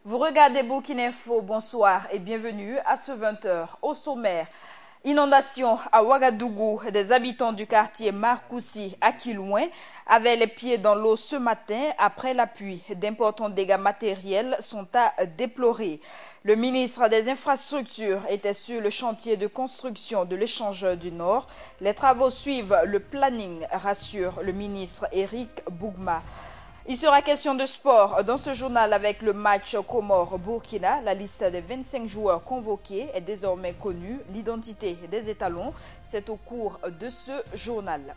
Vous regardez Burkina Info, bonsoir et bienvenue à ce 20h. Au sommaire, inondation à Ouagadougou, des habitants du quartier Marcoussi à Kilouin avaient les pieds dans l'eau ce matin après la pluie. D'importants dégâts matériels sont à déplorer. Le ministre des Infrastructures était sur le chantier de construction de l'échangeur du Nord. Les travaux suivent le planning, rassure le ministre Éric Bougma. Il sera question de sport dans ce journal avec le match Comores-Burkina. La liste des 25 joueurs convoqués est désormais connue. L'identité des étalons, c'est au cours de ce journal.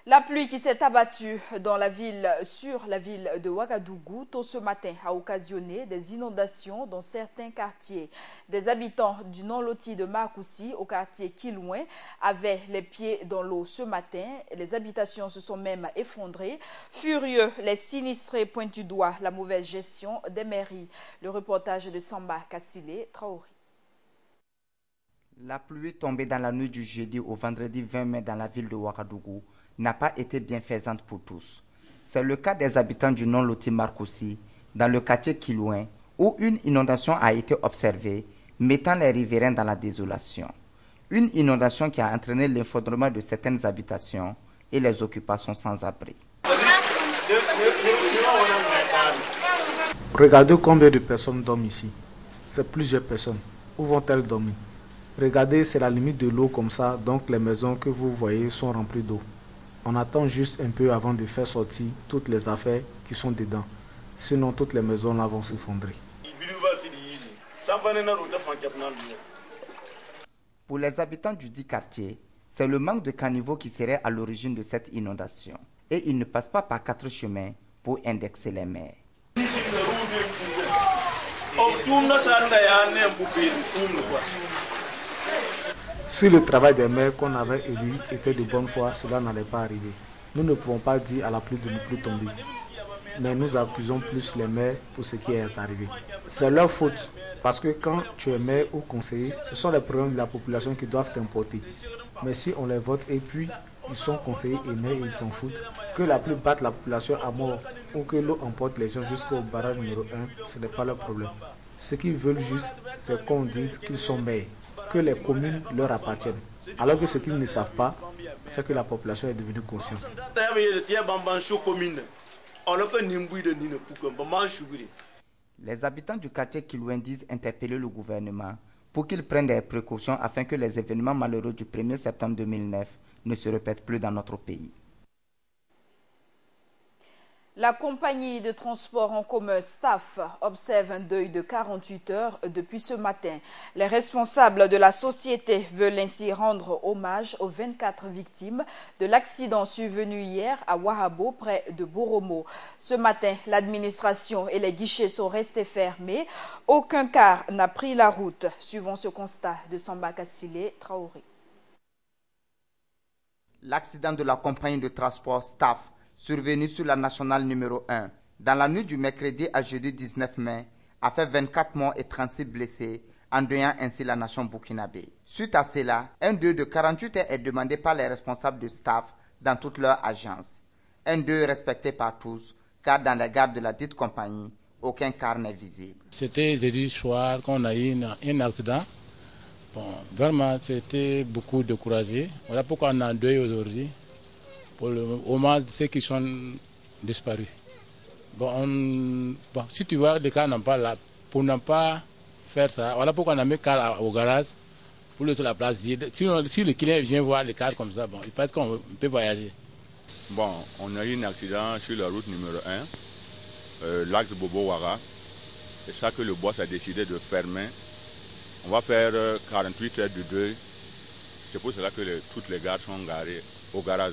La pluie qui s'est abattue sur la ville de Ouagadougou tôt ce matin a occasionné des inondations dans certains quartiers. Des habitants du non-loti de Marcoussi au quartier Kilouin avaient les pieds dans l'eau ce matin. Les habitations se sont même effondrées. Furieux, les sinistrés pointent du doigt la mauvaise gestion des mairies. Le reportage de Samba Kassile Traoré. La pluie tombée dans la nuit du jeudi au vendredi 20 mai dans la ville de Ouagadougou n'a pas été bienfaisante pour tous. C'est le cas des habitants du non-loti Marcoussi, dans le quartier Kilouin, où une inondation a été observée, mettant les riverains dans la désolation. Une inondation qui a entraîné l'effondrement de certaines habitations et les occupations sans abri. Regardez combien de personnes dorment ici. C'est plusieurs personnes. Où vont-elles dormir? Regardez, c'est la limite de l'eau comme ça, donc les maisons que vous voyez sont remplies d'eau. On attend juste un peu avant de faire sortir toutes les affaires qui sont dedans. Sinon, toutes les maisons là vont s'effondrer. Pour les habitants du dit quartier, c'est le manque de caniveaux qui serait à l'origine de cette inondation. Et ils ne passent pas par 4 chemins pour indexer les mers. Si le travail des maires qu'on avait élus était de bonne foi, cela n'allait pas arriver. Nous ne pouvons pas dire à la pluie de ne plus tomber. Mais nous accusons plus les maires pour ce qui est arrivé. C'est leur faute, parce que quand tu es maire ou conseiller, ce sont les problèmes de la population qui doivent t'importer. Mais si on les vote et puis ils sont conseillers et maires et ils s'en foutent, que la pluie batte la population à mort ou que l'eau emporte les gens jusqu'au barrage numéro 1, ce n'est pas leur problème. Ce qu'ils veulent juste, c'est qu'on dise qu'ils sont maires, que les communes leur appartiennent. Alors que ce qu'ils ne savent pas, c'est que la population est devenue consciente. Les habitants du quartier Kilouin disent interpeller le gouvernement pour qu'il prenne des précautions afin que les événements malheureux du 1er septembre 2009 ne se répètent plus dans notre pays. La compagnie de transport en commun STAF observe un deuil de 48 heures depuis ce matin. Les responsables de la société veulent ainsi rendre hommage aux 24 victimes de l'accident survenu hier à Wahabo, près de Boromo. Ce matin, l'administration et les guichets sont restés fermés. Aucun car n'a pris la route. Suivons ce constat de Samba Kassile Traoré. L'accident de la compagnie de transport STAF survenu sur la nationale numéro 1, dans la nuit du mercredi à jeudi 19 mai, a fait 24 morts et 36 blessés, endeuillant ainsi la nation burkinabé. Suite à cela, un deuil de 48 heures est demandé par les responsables de staff dans toutes leurs agences. Un deuil respecté par tous, car dans les gares de la dite compagnie, aucun car n'est visible. C'était jeudi soir qu'on a eu un accident. Bon, vraiment, c'était beaucoup découragé. Voilà pourquoi on a un deuil aujourd'hui, pour le hommage de ceux qui sont disparus. Bon, si tu vois, les cars n'ont pas là, pour ne pas faire ça, voilà pourquoi on a mis le car au garage, pour laisser la place vide. Si le client vient voir les cars comme ça, bon, il pense qu'on peut voyager. Bon, on a eu un accident sur la route numéro 1, l'axe Bobo-Ouara. C'est ça que le boss a décidé de fermer. On va faire 48 heures de deuil. C'est pour cela que toutes les gares sont garées au garage.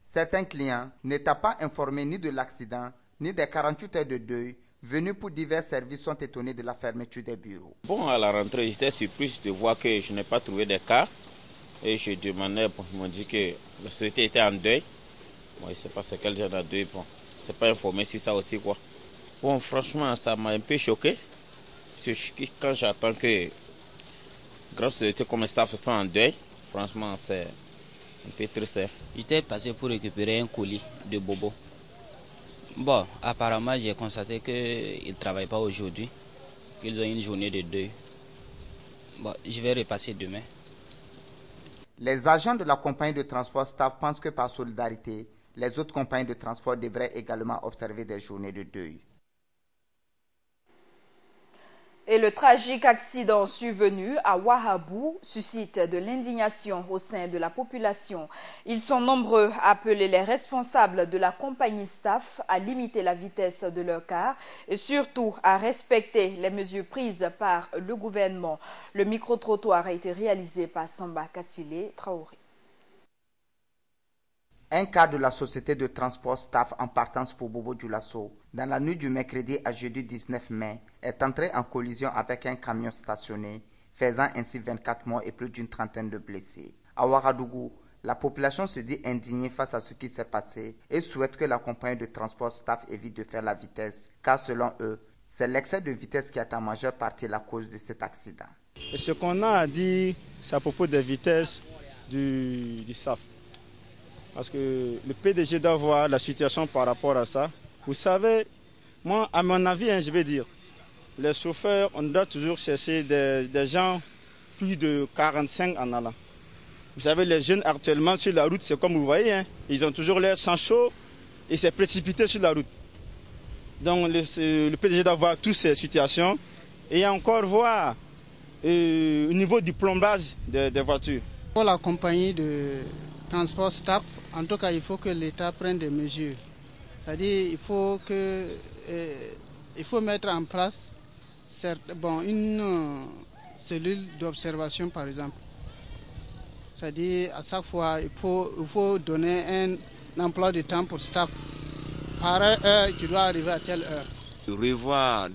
Certains clients, n'étant pas informés ni de l'accident, ni des 48 heures de deuil, venus pour divers services, sont étonnés de la fermeture des bureaux. Bon, à la rentrée, j'étais surpris de voir que je n'ai pas trouvé de cas. Et je demandais, ils m'ont dit que la société était en deuil. Moi, je ne sais pas c'est quel genre de deuil. Bon, je ne sais pas informé sur ça aussi, quoi. Bon, franchement, ça m'a un peu choqué. Parce que quand j'attends que grandes sociétés comme staff sont en deuil, franchement, c'est un peu triste. J'étais passé pour récupérer un colis de Bobo. Bon, apparemment, j'ai constaté qu'ils ne travaillent pas aujourd'hui, qu'ils ont une journée de deuil. Bon, je vais repasser demain. Les agents de la compagnie de transport Staff pensent que par solidarité, les autres compagnies de transport devraient également observer des journées de deuil. Et le tragique accident survenu à Ouagadougou suscite de l'indignation au sein de la population. Ils sont nombreux à appeler les responsables de la compagnie Staff à limiter la vitesse de leur car et surtout à respecter les mesures prises par le gouvernement. Le micro-trottoir a été réalisé par Samba Kassile Traoré. Un car de la société de transport Staff en partance pour Bobo Dioulasso, dans la nuit du mercredi à jeudi 19 mai, est entré en collision avec un camion stationné, faisant ainsi 24 morts et plus d'une trentaine de blessés. À Ouagadougou, la population se dit indignée face à ce qui s'est passé et souhaite que la compagnie de transport Staff évite de faire la vitesse, car selon eux, c'est l'excès de vitesse qui est en majeure partie la cause de cet accident. Et ce qu'on a à dire, c'est à propos des vitesses du Staff. Parce que le PDG doit voir la situation par rapport à ça. Vous savez, moi, à mon avis, je vais dire, les chauffeurs, on doit toujours chercher des gens plus de 45 en allant. Vous savez, les jeunes actuellement sur la route, c'est comme vous voyez, ils ont toujours l'air sans chaud et c'est précipité sur la route. Donc le PDG doit voir toutes ces situations et encore voir au niveau du plombage des voitures. Pour la compagnie de transport Staff, en tout cas, il faut que l'État prenne des mesures. C'est-à-dire qu'il faut mettre en place une cellule d'observation, par exemple. C'est-à-dire à chaque fois, il faut donner un emploi de temps pour Staff. Par heure, tu dois arriver à telle heure. De revoir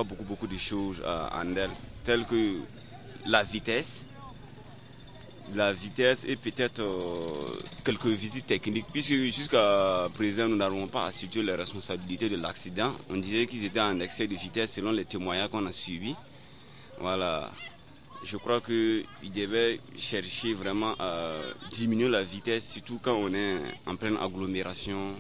beaucoup de choses en elle, telles que la vitesse et peut-être quelques visites techniques, puisque jusqu'à présent nous n'avons pas à situer les responsabilités de l'accident. On disait qu'ils étaient en excès de vitesse selon les témoignages qu'on a suivis. Voilà. Je crois qu'ils devaient chercher vraiment à diminuer la vitesse, surtout quand on est en pleine agglomération.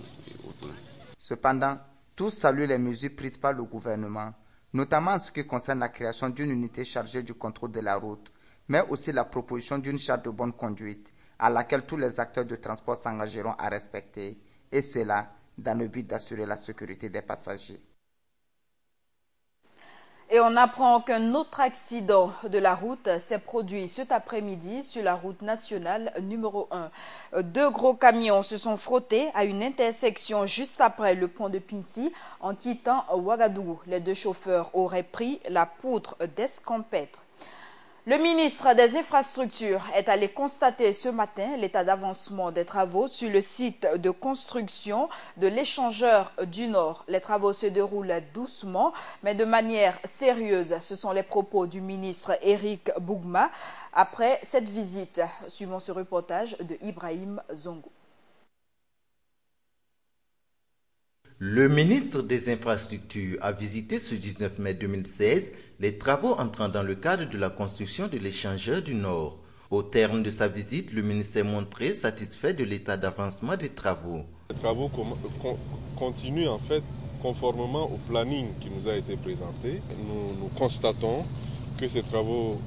Cependant, tous saluent les mesures prises par le gouvernement, notamment en ce qui concerne la création d'une unité chargée du contrôle de la route, mais aussi la proposition d'une charte de bonne conduite à laquelle tous les acteurs de transport s'engageront à respecter, et cela dans le but d'assurer la sécurité des passagers. Et on apprend qu'un autre accident de la route s'est produit cet après-midi sur la route nationale numéro 1. Deux gros camions se sont frottés à une intersection juste après le pont de Pincy en quittant Ouagadougou. Les deux chauffeurs auraient pris la poutre d'escampêtre. Le ministre des Infrastructures est allé constater ce matin l'état d'avancement des travaux sur le site de construction de l'échangeur du Nord. Les travaux se déroulent doucement, mais de manière sérieuse. Ce sont les propos du ministre Éric Bougma après cette visite. Suivons ce reportage de Ibrahim Zongo. Le ministre des Infrastructures a visité ce 19 mai 2016 les travaux entrant dans le cadre de la construction de l'échangeur du Nord. Au terme de sa visite, le ministre s'est montré satisfait de l'état d'avancement des travaux. Les travaux continuent en fait conformément au planning qui nous a été présenté. Nous constatons que ces travaux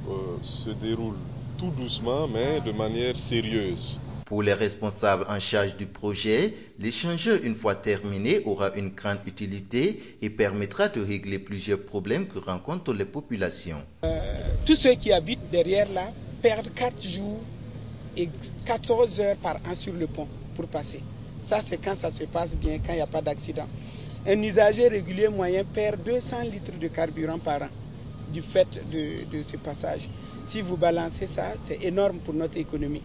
se déroulent tout doucement mais de manière sérieuse. Pour les responsables en charge du projet, l'échangeur, une fois terminé, aura une grande utilité et permettra de régler plusieurs problèmes que rencontrent les populations. Tous ceux qui habitent derrière là perdent 4 jours et 14 heures par an sur le pont pour passer. Ça, c'est quand ça se passe bien, quand il n'y a pas d'accident. Un usager régulier moyen perd 200 litres de carburant par an du fait de ce passage. Si vous balancez ça, c'est énorme pour notre économie.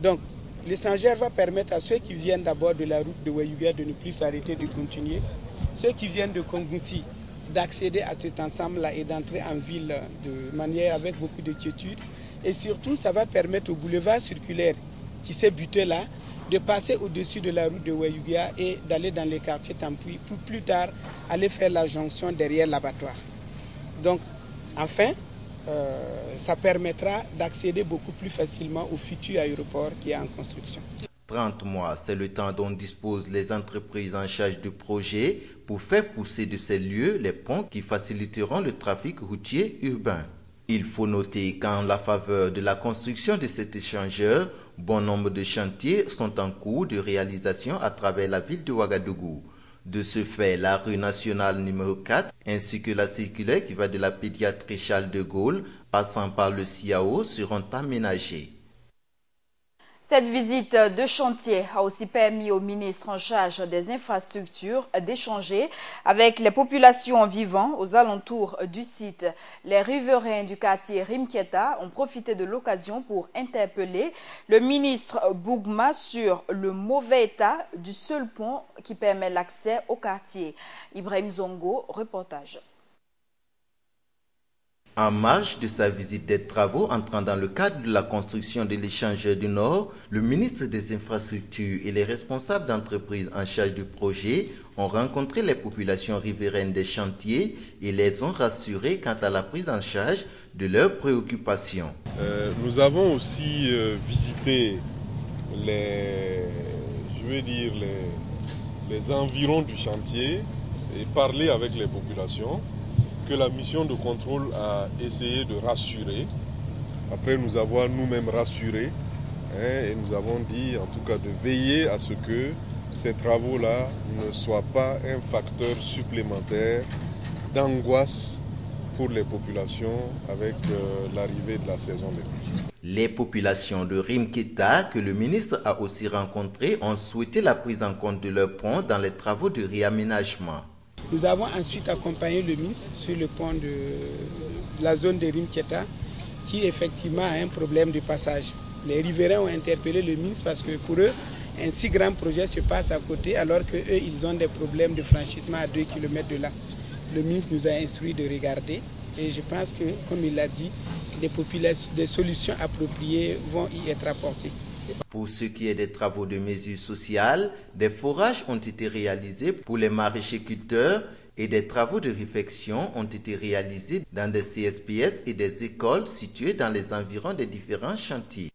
Donc, l'échangeur va permettre à ceux qui viennent d'abord de la route de Ouayouga de ne plus s'arrêter, de continuer. Ceux qui viennent de Kongoussi, d'accéder à cet ensemble-là et d'entrer en ville de manière avec beaucoup de quiétude. Et surtout, ça va permettre au boulevard circulaire qui s'est buté là, de passer au-dessus de la route de Ouayouga et d'aller dans les quartiers Tampoui pour plus tard aller faire la jonction derrière l'abattoir. Donc, enfin, ça permettra d'accéder beaucoup plus facilement au futur aéroport qui est en construction. 30 mois, c'est le temps dont disposent les entreprises en charge du projet pour faire pousser de ces lieux les ponts qui faciliteront le trafic routier urbain. Il faut noter qu'en la faveur de la construction de cet échangeur, bon nombre de chantiers sont en cours de réalisation à travers la ville de Ouagadougou. De ce fait, la rue nationale numéro 4 ainsi que la circulaire qui va de la pédiatrie Charles de Gaulle passant par le CIAO seront aménagées. Cette visite de chantier a aussi permis au ministre en charge des infrastructures d'échanger avec les populations vivant aux alentours du site. Les riverains du quartier Rimketa ont profité de l'occasion pour interpeller le ministre Bougma sur le mauvais état du seul pont qui permet l'accès au quartier. Ibrahim Zongo, reportage. En marge de sa visite des travaux entrant dans le cadre de la construction de l'échangeur du Nord, le ministre des Infrastructures et les responsables d'entreprises en charge du projet ont rencontré les populations riveraines des chantiers et les ont rassurés quant à la prise en charge de leurs préoccupations. Nous avons aussi visité les environs du chantier et parlé avec les populations, que la mission de contrôle a essayé de rassurer. Après nous avoir nous-mêmes rassurés, et nous avons dit en tout cas de veiller à ce que ces travaux-là ne soient pas un facteur supplémentaire d'angoisse pour les populations avec l'arrivée de la saison des pluies. Les populations de Rimketa, que le ministre a aussi rencontrées, ont souhaité la prise en compte de leur pont dans les travaux de réaménagement. Nous avons ensuite accompagné le ministre sur le pont de la zone de Rimketa qui effectivement a un problème de passage. Les riverains ont interpellé le ministre parce que pour eux, un si grand projet se passe à côté alors qu'eux, ils ont des problèmes de franchissement à 2 km de là. Le ministre nous a instruit de regarder et je pense que, comme il l'a dit, des solutions appropriées vont y être apportées. Pour ce qui est des travaux de mesures sociales, des forages ont été réalisés pour les maraîchers-culteurs et des travaux de réfection ont été réalisés dans des CSPS et des écoles situées dans les environs des différents chantiers.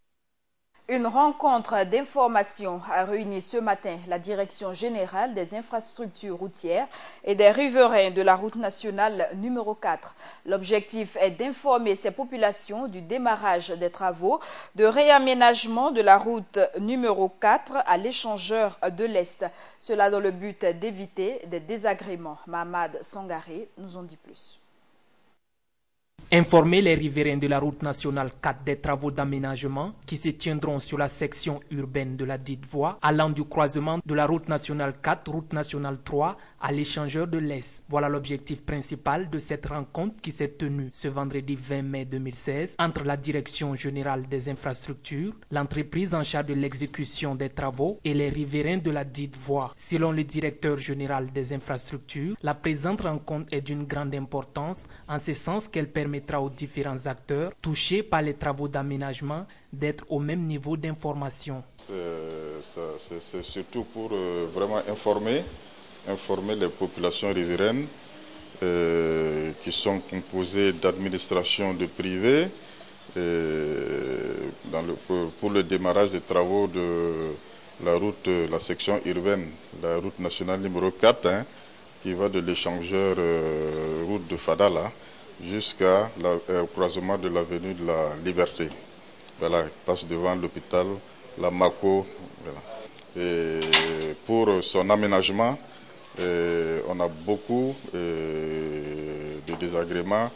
Une rencontre d'information a réuni ce matin la Direction générale des infrastructures routières et des riverains de la route nationale numéro 4. L'objectif est d'informer ces populations du démarrage des travaux de réaménagement de la route numéro 4 à l'échangeur de l'Est. Cela dans le but d'éviter des désagréments. Mahmad Sangaré nous en dit plus. Informer les riverains de la route nationale 4 des travaux d'aménagement qui se tiendront sur la section urbaine de la dite voie allant du croisement de la route nationale 4, route nationale 3 à l'échangeur de l'Est. Voilà l'objectif principal de cette rencontre qui s'est tenue ce vendredi 20 mai 2016 entre la Direction générale des infrastructures, l'entreprise en charge de l'exécution des travaux et les riverains de la dite voie. Selon le directeur général des infrastructures, la présente rencontre est d'une grande importance en ce sens qu'elle permettra aux différents acteurs touchés par les travaux d'aménagement d'être au même niveau d'information. C'est surtout pour vraiment informer les populations riveraines qui sont composées d'administrations de privés pour le démarrage des travaux de la section urbaine, la route nationale numéro 4, qui va de l'échangeur route de Fadala jusqu'à au croisement de l'avenue de la Liberté. Voilà, il passe devant l'hôpital, la Mako. Voilà. Et pour son aménagement, on a beaucoup de désagréments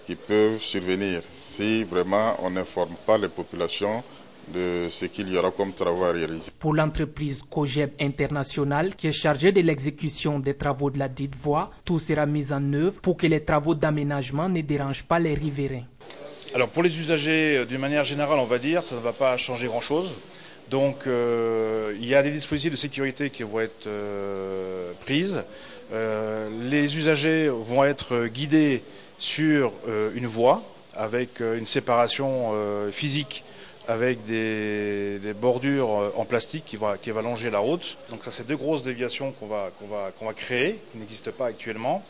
qui peuvent survenir si vraiment on n'informe pas les populations de ce qu'il y aura comme travaux à réaliser. Pour l'entreprise COGEB International qui est chargée de l'exécution des travaux de la dite voie, tout sera mis en œuvre pour que les travaux d'aménagement ne dérangent pas les riverains. Alors pour les usagers, d'une manière générale, on va dire, ça ne va pas changer grand-chose. Donc il y a des dispositifs de sécurité qui vont être prises. Les usagers vont être guidés sur une voie avec une séparation physique avec des bordures en plastique qui va longer la route. Donc ça, c'est deux grosses déviations qu'on va créer, qui n'existent pas actuellement.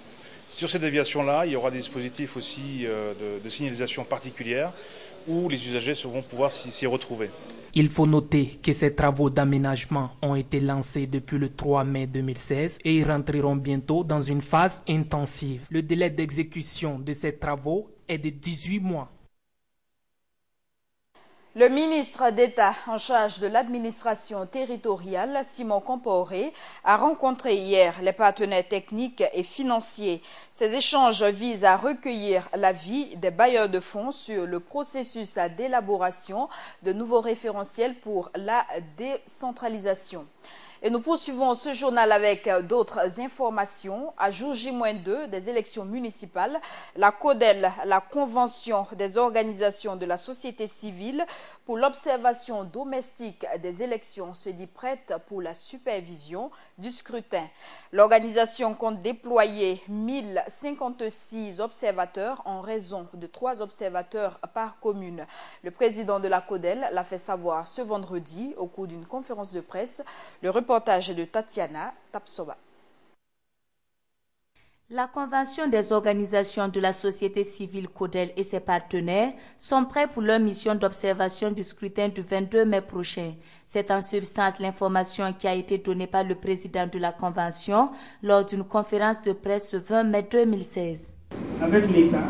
Sur ces déviations-là, il y aura des dispositifs aussi de signalisation particulière où les usagers vont pouvoir s'y retrouver. Il faut noter que ces travaux d'aménagement ont été lancés depuis le 3 mai 2016 et ils rentreront bientôt dans une phase intensive. Le délai d'exécution de ces travaux est de 18 mois. Le ministre d'État en charge de l'administration territoriale, Simon Comporé, a rencontré hier les partenaires techniques et financiers. Ces échanges visent à recueillir l'avis des bailleurs de fonds sur le processus d'élaboration de nouveaux référentiels pour la décentralisation. Et nous poursuivons ce journal avec d'autres informations. À jour J-2 des élections municipales, la CODEL, la Convention des organisations de la société civile pour l'observation domestique des élections, se dit prête pour la supervision du scrutin. L'organisation compte déployer 1056 observateurs en raison de 3 observateurs par commune. Le président de la CODEL l'a fait savoir ce vendredi au cours d'une conférence de presse. Le reportage de Tatiana Tapsoba. La Convention des organisations de la société civile CODEL et ses partenaires sont prêts pour leur mission d'observation du scrutin du 22 mai prochain. C'est en substance l'information qui a été donnée par le président de la Convention lors d'une conférence de presse le 20 mai 2016. Avec l'État,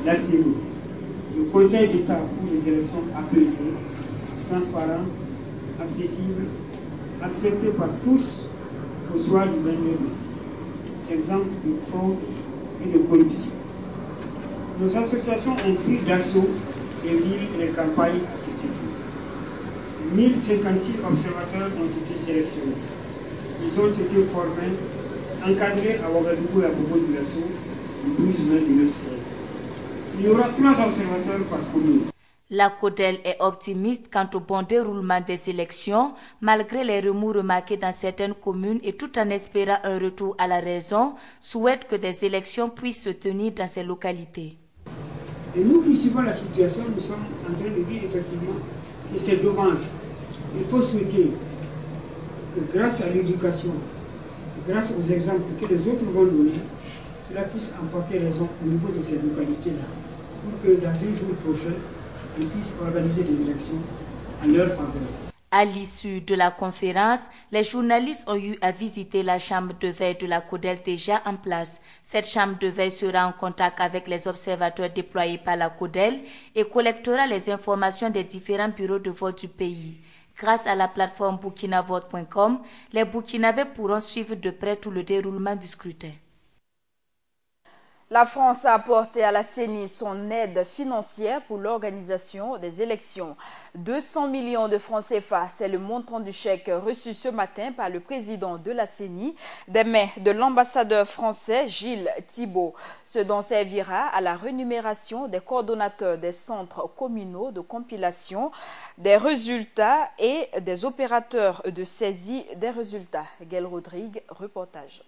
la CENI, le Conseil d'État pour les élections apaisées, transparentes, accessibles, acceptées par tous au soir du 22 mai. Exemple de fraude et de corruption. Nos associations ont pris d'assaut les villes et les campagnes à cet effet. 1056 observateurs ont été sélectionnés. Ils ont été formés, encadrés à Ouagadougou et à Bobo-Dioulasso le 12 mai 2016. Il y aura 3 observateurs par commune. La CODEL est optimiste quant au bon déroulement des élections, malgré les remous remarqués dans certaines communes et tout en espérant un retour à la raison, souhaite que des élections puissent se tenir dans ces localités. Et nous qui suivons la situation, nous sommes en train de dire effectivement que c'est dommage. Il faut souhaiter que grâce à l'éducation, grâce aux exemples que les autres vont donner, cela puisse emporter raison au niveau de ces localités-là, pour que dans un jour prochain, ils puissent organiser des élections en leur faveur. À l'issue de la conférence, les journalistes ont eu à visiter la chambre de veille de la CODEL déjà en place. Cette chambre de veille sera en contact avec les observateurs déployés par la CODEL et collectera les informations des différents bureaux de vote du pays. Grâce à la plateforme burkinavote.com, les Burkinabés pourront suivre de près tout le déroulement du scrutin. La France a apporté à la CENI son aide financière pour l'organisation des élections. 200 millions de francs CFA, c'est le montant du chèque reçu ce matin par le président de la CENI, des mains de l'ambassadeur français Gilles Thibault. Ce dont servira à la rémunération des coordonnateurs des centres communaux de compilation des résultats et des opérateurs de saisie des résultats. Gaël Rodrigue, reportage.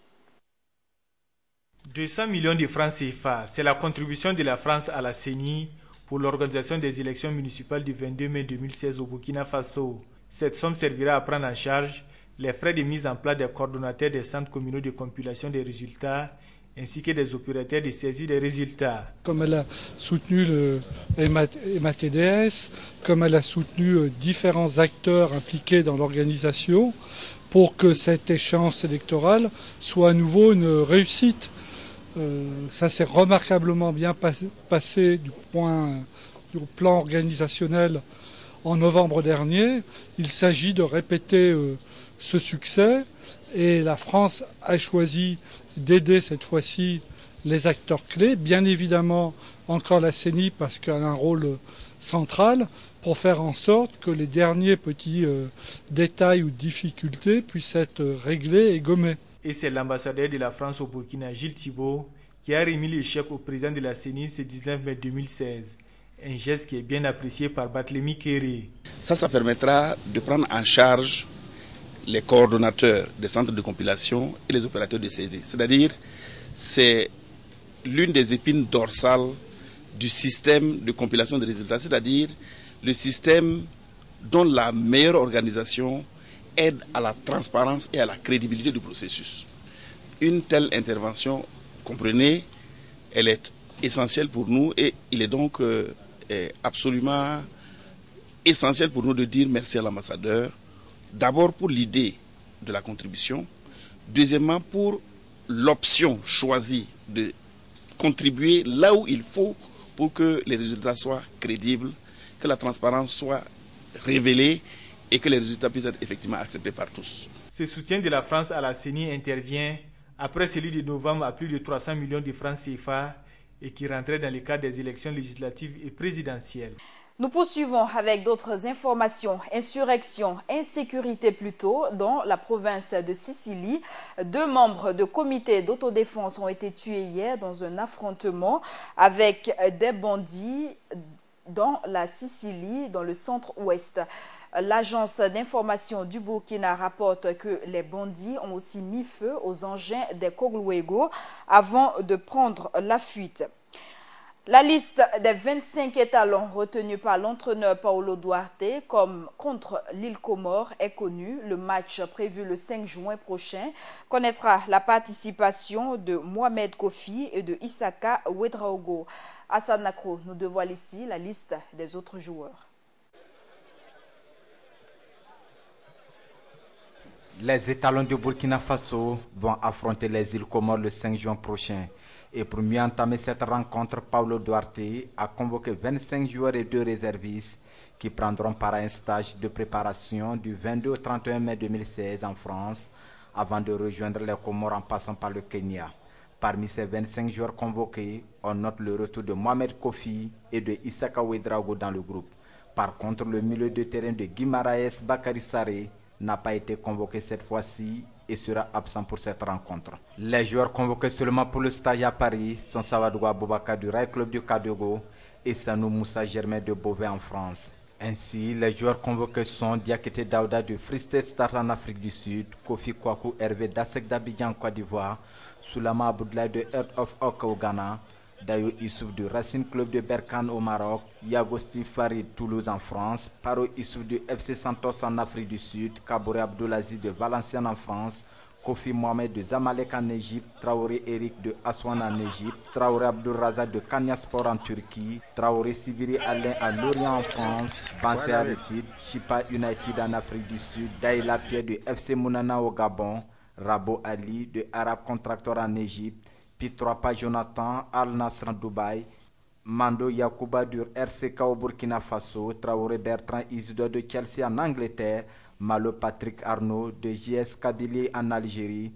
200 millions de francs CFA, c'est la contribution de la France à la CENI pour l'organisation des élections municipales du 22 mai 2016 au Burkina Faso. Cette somme servira à prendre en charge les frais de mise en place des coordonnateurs des centres communaux de compilation des résultats ainsi que des opérateurs de saisie des résultats. Comme elle a soutenu le MATDS, comme elle a soutenu différents acteurs impliqués dans l'organisation pour que cette échéance électorale soit à nouveau une réussite. Ça s'est remarquablement bien passé du plan organisationnel en novembre dernier. Il s'agit de répéter ce succès et la France a choisi d'aider cette fois-ci les acteurs clés, bien évidemment encore la CENI parce qu'elle a un rôle central pour faire en sorte que les derniers petits détails ou difficultés puissent être réglés et gommés. Et c'est l'ambassadeur de la France au Burkina, Gilles Thibault, qui a remis le chèque au président de la CENI ce 19 mai 2016. Un geste qui est bien apprécié par Barthélemy Kéré. Ça permettra de prendre en charge les coordonnateurs des centres de compilation et les opérateurs de saisie. C'est-à-dire, c'est l'une des épines dorsales du système de compilation des résultats, c'est-à-dire le système dont la meilleure organisation aide à la transparence et à la crédibilité du processus. Une telle intervention, comprenez, elle est essentielle pour nous et il est donc absolument essentiel pour nous de dire merci à l'ambassadeur, d'abord pour l'idée de la contribution, deuxièmement pour l'option choisie de contribuer là où il faut pour que les résultats soient crédibles, que la transparence soit révélée et que les résultats puissent être effectivement acceptés par tous. Ce soutien de la France à la CENI intervient après celui de novembre à plus de 300 millions de francs CFA et qui rentrait dans le cadre des élections législatives et présidentielles. Nous poursuivons avec d'autres informations. Insurrection, insécurité plutôt, dans la province de Sicile. 2 membres de comité d'autodéfense ont été tués hier dans un affrontement avec des bandits dans la Sicile, dans le centre-ouest. L'agence d'information du Burkina rapporte que les bandits ont aussi mis feu aux engins des Kogluego avant de prendre la fuite. La liste des 25 étalons retenus par l'entraîneur Paulo Duarte comme contre l'île Comore est connue. Le match prévu le 5 juin prochain connaîtra la participation de Mohamed Kofi et de Isaka Ouedraogo. Hassan Nakro nous dévoile ici la liste des autres joueurs. Les étalons de Burkina Faso vont affronter les îles Comores le 5 juin prochain. Et pour mieux entamer cette rencontre, Paulo Duarte a convoqué 25 joueurs et 2 réservistes qui prendront part à un stage de préparation du 22 au 31 mai 2016 en France avant de rejoindre les Comores en passant par le Kenya. Parmi ces 25 joueurs convoqués, on note le retour de Mohamed Kofi et de Isaka Ouedraogo dans le groupe. Par contre, le milieu de terrain de Guimaraes Bakary Sarré n'a pas été convoqué cette fois-ci et sera absent pour cette rencontre. Les joueurs convoqués seulement pour le stage à Paris sont Sawadou Aboubakar du Rail Club du Kadogo et Sanou Moussa Germain de Beauvais en France. Ainsi, les joueurs convoqués sont Diakité Daouda du Free State Stars en Afrique du Sud, Kofi Kwaku Hervé d'Asec d'Abidjan en Côte d'Ivoire, Soulama Aboudlaye de Earth of Oak au Ghana, Dayo Issouf du Racing Club de Berkane au Maroc, Yagosti Farid Toulouse en France, Paro Issouf du FC Santos en Afrique du Sud, Kabouré Abdoulaziz de Valenciennes en France, Kofi Mohamed de Zamalek en Égypte, Traoré Eric de Aswan en Égypte, Traoré Abdulrazak de Kanyaspor en Turquie, Traoré Sibiri Alain à Lorient en France, Bansé Aristide, Chipa United en Afrique du Sud, Daïla Pierre de FC Mounana au Gabon, Rabo Ali de Arab Contractor en Égypte, Pitroapa Jonathan, Al Nasr en Dubaï, Mando Yakouba du RCK au Burkina Faso, Traoré Bertrand Isidore de Chelsea en Angleterre, Malo Patrick Arnaud de JS Kabylie en Algérie,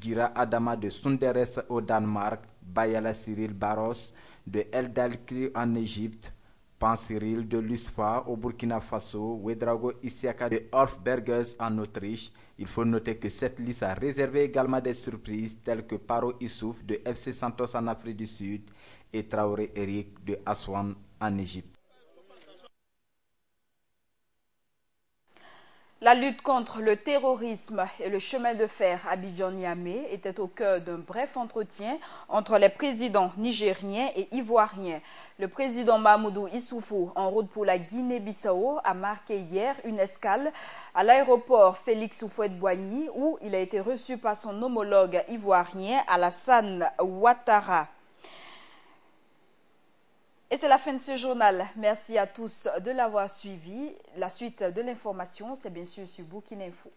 Gira Adama de Sunderes au Danemark, Bayala Cyril Barros de El Dalkri en Égypte, Pan Cyril de l'USFA au Burkina Faso, Ouedraogo Isiaka de Hofbergers en Autriche. Il faut noter que cette liste a réservé également des surprises telles que Paro Issouf de FC Santos en Afrique du Sud et Traoré Eric de Aswan en Égypte. La lutte contre le terrorisme et le chemin de fer Abidjan-Niamey était au cœur d'un bref entretien entre les présidents nigériens et ivoiriens. Le président Mahamadou Issoufou, en route pour la Guinée-Bissau, a marqué hier une escale à l'aéroport Félix Houphouët-Boigny où il a été reçu par son homologue ivoirien Alassane Ouattara. Et c'est la fin de ce journal. Merci à tous de l'avoir suivi. La suite de l'information, c'est bien sûr sur Burkina Info.